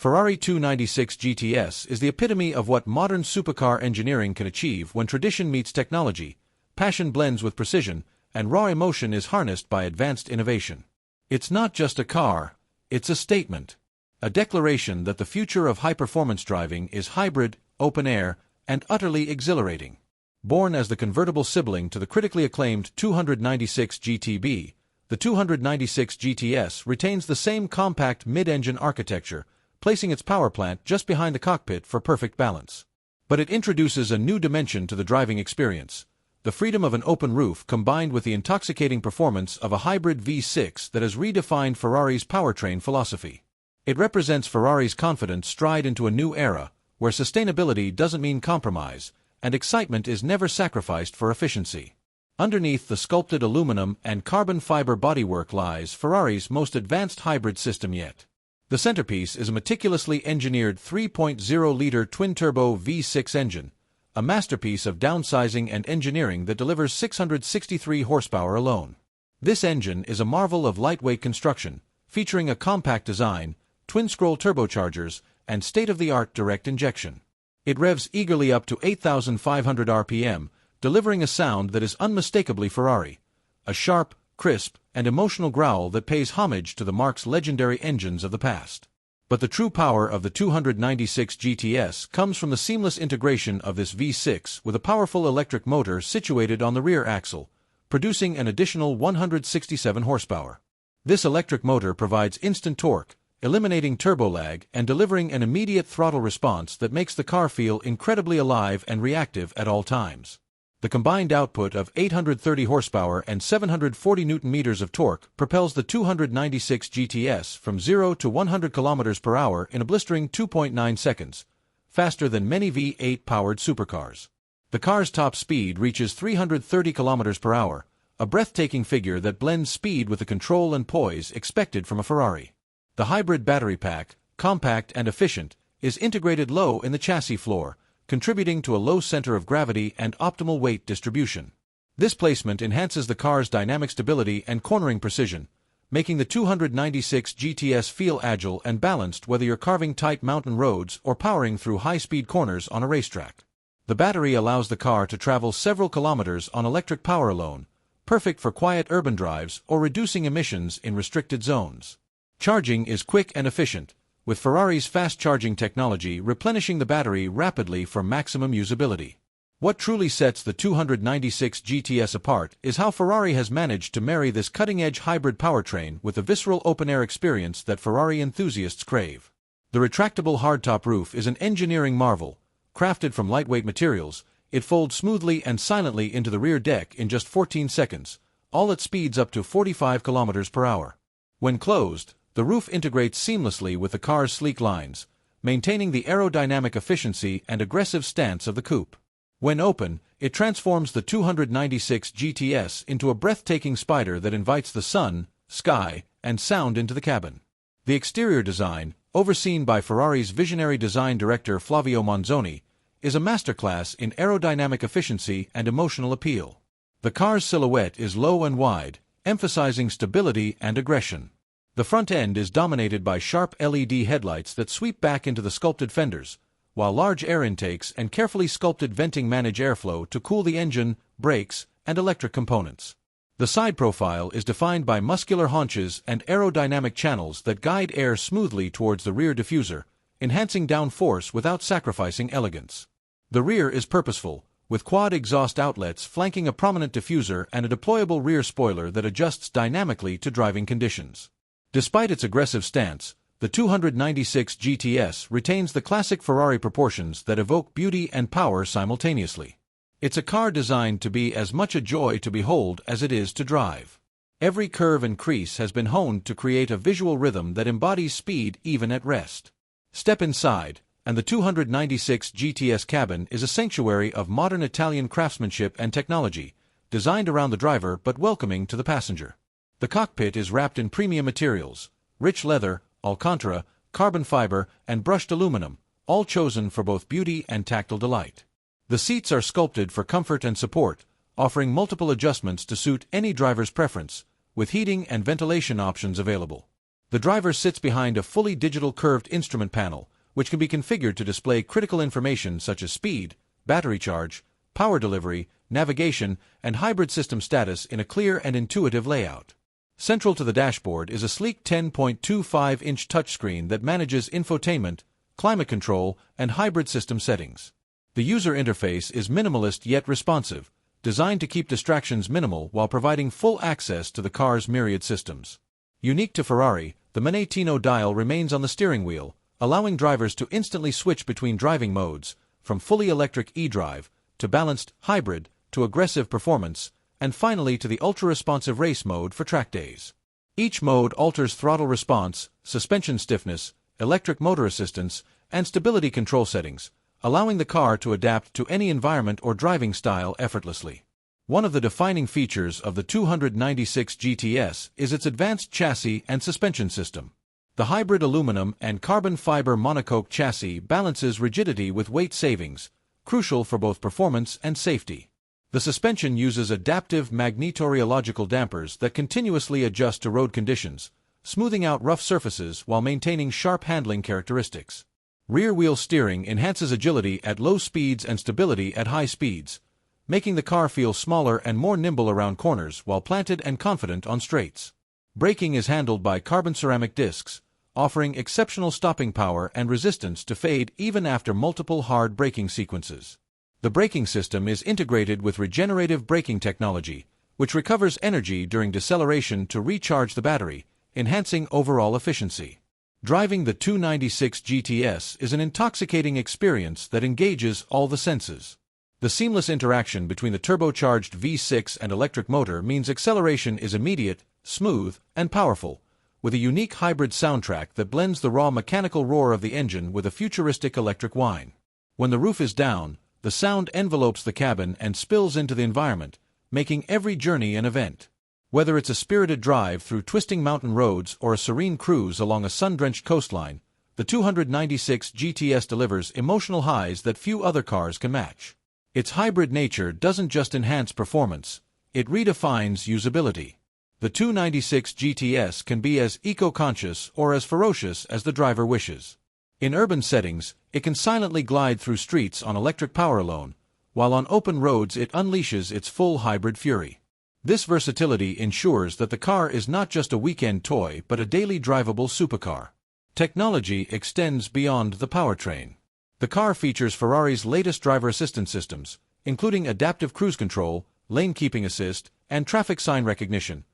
Ferrari 296 GTS is the epitome of what modern supercar engineering can achieve when tradition meets technology, passion blends with precision, and raw emotion is harnessed by advanced innovation. It's not just a car, it's a statement. A declaration that the future of high-performance driving is hybrid, open-air, and utterly exhilarating. Born as the convertible sibling to the critically acclaimed 296 GTB, the 296 GTS retains the same compact mid-engine architecture, placing its power plant just behind the cockpit for perfect balance. But it introduces a new dimension to the driving experience, the freedom of an open roof combined with the intoxicating performance of a hybrid V6 that has redefined Ferrari's powertrain philosophy. It represents Ferrari's confident stride into a new era, where sustainability doesn't mean compromise, and excitement is never sacrificed for efficiency. Underneath the sculpted aluminum and carbon fiber bodywork lies Ferrari's most advanced hybrid system yet. The centerpiece is a meticulously engineered 3.0-liter twin-turbo V6 engine, a masterpiece of downsizing and engineering that delivers 663 horsepower alone. This engine is a marvel of lightweight construction, featuring a compact design, twin-scroll turbochargers, and state-of-the-art direct injection. It revs eagerly up to 8,500 RPM, delivering a sound that is unmistakably Ferrari, a sharp, crisp, and emotional growl that pays homage to the marque's legendary engines of the past. But the true power of the 296 GTS comes from the seamless integration of this V6 with a powerful electric motor situated on the rear axle, producing an additional 167 horsepower. This electric motor provides instant torque, eliminating turbo lag and delivering an immediate throttle response that makes the car feel incredibly alive and reactive at all times. The combined output of 830 horsepower and 740 Nm of torque propels the 296 GTS from 0 to 100 km per hour in a blistering 2.9 seconds, faster than many V8-powered supercars. The car's top speed reaches 330 km per hour, a breathtaking figure that blends speed with the control and poise expected from a Ferrari. The hybrid battery pack, compact and efficient, is integrated low in the chassis floor, contributing to a low center of gravity and optimal weight distribution. This placement enhances the car's dynamic stability and cornering precision, making the 296 GTS feel agile and balanced whether you're carving tight mountain roads or powering through high-speed corners on a racetrack. The battery allows the car to travel several kilometers on electric power alone, perfect for quiet urban drives or reducing emissions in restricted zones. Charging is quick and efficient, with Ferrari's fast-charging technology replenishing the battery rapidly for maximum usability. What truly sets the 296 GTS apart is how Ferrari has managed to marry this cutting-edge hybrid powertrain with the visceral open-air experience that Ferrari enthusiasts crave. The retractable hardtop roof is an engineering marvel. Crafted from lightweight materials, it folds smoothly and silently into the rear deck in just 14 seconds, all at speeds up to 45 km per hour. When closed, the roof integrates seamlessly with the car's sleek lines, maintaining the aerodynamic efficiency and aggressive stance of the coupe. When open, it transforms the 296 GTS into a breathtaking spider that invites the sun, sky, and sound into the cabin. The exterior design, overseen by Ferrari's visionary design director Flavio Monzoni, is a masterclass in aerodynamic efficiency and emotional appeal. The car's silhouette is low and wide, emphasizing stability and aggression. The front end is dominated by sharp LED headlights that sweep back into the sculpted fenders, while large air intakes and carefully sculpted venting manage airflow to cool the engine, brakes, and electric components. The side profile is defined by muscular haunches and aerodynamic channels that guide air smoothly towards the rear diffuser, enhancing downforce without sacrificing elegance. The rear is purposeful, with quad exhaust outlets flanking a prominent diffuser and a deployable rear spoiler that adjusts dynamically to driving conditions. Despite its aggressive stance, the 296 GTS retains the classic Ferrari proportions that evoke beauty and power simultaneously. It's a car designed to be as much a joy to behold as it is to drive. Every curve and crease has been honed to create a visual rhythm that embodies speed even at rest. Step inside, and the 296 GTS cabin is a sanctuary of modern Italian craftsmanship and technology, designed around the driver but welcoming to the passenger. The cockpit is wrapped in premium materials, rich leather, Alcantara, carbon fiber, and brushed aluminum, all chosen for both beauty and tactile delight. The seats are sculpted for comfort and support, offering multiple adjustments to suit any driver's preference, with heating and ventilation options available. The driver sits behind a fully digital curved instrument panel, which can be configured to display critical information such as speed, battery charge, power delivery, navigation, and hybrid system status in a clear and intuitive layout. Central to the dashboard is a sleek 10.25-inch touchscreen that manages infotainment, climate control, and hybrid system settings. The user interface is minimalist yet responsive, designed to keep distractions minimal while providing full access to the car's myriad systems. Unique to Ferrari, the Manettino dial remains on the steering wheel, allowing drivers to instantly switch between driving modes, from fully electric e-drive, to balanced hybrid, to aggressive performance, and finally to the ultra-responsive race mode for track days. Each mode alters throttle response, suspension stiffness, electric motor assistance, and stability control settings, allowing the car to adapt to any environment or driving style effortlessly. One of the defining features of the 296 GTS is its advanced chassis and suspension system. The hybrid aluminum and carbon fiber monocoque chassis balances rigidity with weight savings, crucial for both performance and safety. The suspension uses adaptive magnetorheological dampers that continuously adjust to road conditions, smoothing out rough surfaces while maintaining sharp handling characteristics. Rear-wheel steering enhances agility at low speeds and stability at high speeds, making the car feel smaller and more nimble around corners while planted and confident on straights. Braking is handled by carbon ceramic discs, offering exceptional stopping power and resistance to fade even after multiple hard braking sequences. The braking system is integrated with regenerative braking technology, which recovers energy during deceleration to recharge the battery, enhancing overall efficiency. Driving the 296 GTS is an intoxicating experience that engages all the senses. The seamless interaction between the turbocharged V6 and electric motor means acceleration is immediate, smooth, and powerful, with a unique hybrid soundtrack that blends the raw mechanical roar of the engine with a futuristic electric whine. When the roof is down, the sound envelopes the cabin and spills into the environment, making every journey an event. Whether it's a spirited drive through twisting mountain roads or a serene cruise along a sun-drenched coastline, the 296 GTS delivers emotional highs that few other cars can match. Its hybrid nature doesn't just enhance performance, it redefines usability. The 296 GTS can be as eco-conscious or as ferocious as the driver wishes. In urban settings, it can silently glide through streets on electric power alone, while on open roads it unleashes its full hybrid fury. This versatility ensures that the car is not just a weekend toy but a daily drivable supercar. Technology extends beyond the powertrain. The car features Ferrari's latest driver assistance systems, including adaptive cruise control, lane keeping assist, and traffic sign recognition,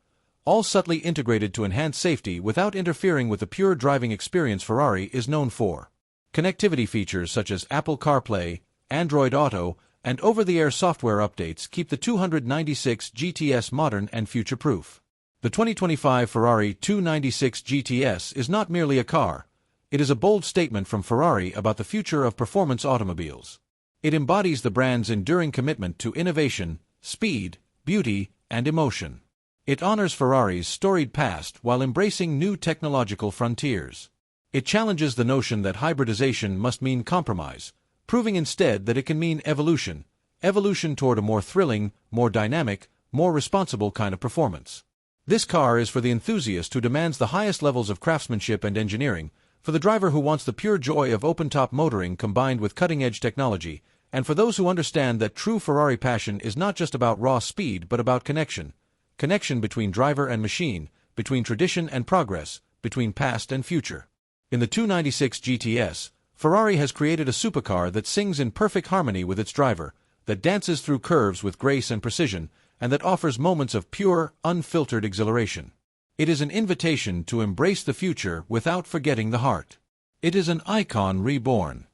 all subtly integrated to enhance safety without interfering with the pure driving experience Ferrari is known for. Connectivity features such as Apple CarPlay, Android Auto, and over-the-air software updates keep the 296 GTS modern and future-proof. The 2025 Ferrari 296 GTS is not merely a car, it is a bold statement from Ferrari about the future of performance automobiles. It embodies the brand's enduring commitment to innovation, speed, beauty, and emotion. It honors Ferrari's storied past while embracing new technological frontiers. It challenges the notion that hybridization must mean compromise, proving instead that it can mean evolution toward a more thrilling, more dynamic, more responsible kind of performance. This car is for the enthusiast who demands the highest levels of craftsmanship and engineering, for the driver who wants the pure joy of open-top motoring combined with cutting-edge technology, and for those who understand that true Ferrari passion is not just about raw speed but about connection between driver and machine, between tradition and progress, between past and future. In the 296 GTS, Ferrari has created a supercar that sings in perfect harmony with its driver, that dances through curves with grace and precision, and that offers moments of pure, unfiltered exhilaration. It is an invitation to embrace the future without forgetting the heart. It is an icon reborn.